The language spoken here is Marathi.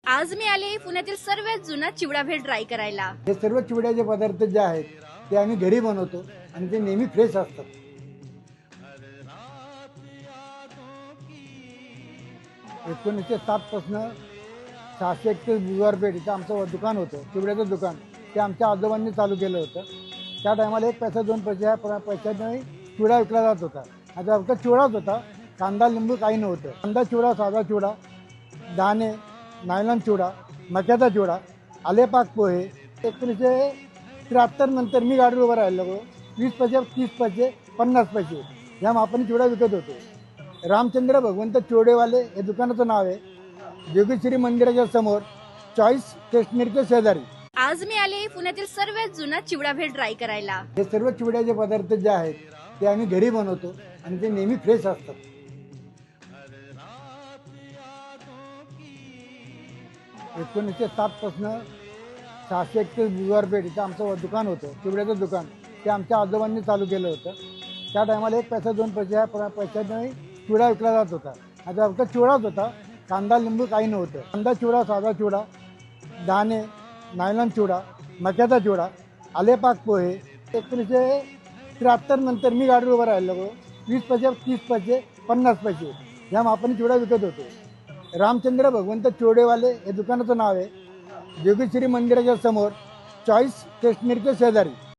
आज मी आले पुण्यातील सर्वात जुना चिवडा भेळ ट्राय करायला। हे सर्व चिवड्याचे पदार्थ जे आहेत ते आम्ही घरी बनवतो आणि ते नेहमी फ्रेश असतात। 1907 पासून 631 बुधवार पेठ इथं आमचं दुकान होतं, चिवड्याचं दुकान। ते आमच्या आजोबांनी चालू केलं होतं। त्या टायमाला 1 पैसा 2 पैसे ह्या पैशाने चिवडा विकला जात होता। आता फक्त चिवडाच होता, कांदा लिंबू काही नव्हतं। कांदा चिवडा, साधा चिवडा, दाणे, नायलॉन चिवडा, मक्याचा चिवडा, आलेपाक पोहे। 1973 नंतर मी गाडीवर उभं राहिलो, 20 पैसे, 30 पैसे, 50 पैसे या मापाने चिवडा विकत होतो। रामचंद्र भगवंत चिवडेवाले हे दुकानाचं नाव आहे। जोगेश्वरी मंदिराच्या समोर चॉईस स्टेशनरीच्या शेजारी। आज मी आले पुण्यातील सर्वात जुना चिवडा भेळ ट्राय करायला। हे सर्व चिवड्याचे पदार्थ जे आहेत ते आम्ही घरी बनवतो आणि ते नेहमी फ्रेश असतात। 1907 पासून 631 बुधवार पेठ इथं आमचं दुकान होतं, चिवड्याचं दुकान। ते आमच्या आजोबांनी चालू केलं होतं। त्या टायमाला 1 पैसा 2 पैसे ह्या पैशाने चिवडा विकला जात होता। आता फक्त चिवडाच होता, कांदा लिंबू काही नव्हतं। कांदा चिवडा, साधा चिवडा, दाणे, नायलॉन चिवडा, मक्याचा चिवडा, आलेपाक पोहे। 1973 नंतर मी गाडीवर उभं राहिलो, 20 पैसे, 30 पैसे, 50 पैसे या मापाने चिवडा विकत होतो। रामचंद्र भगवंत चिवडेवाले हे दुकानाचं नाव आहे। जोगेश्वरी मंदिराच्या समोर चॉईस स्टेशनरीच्या शेजारी।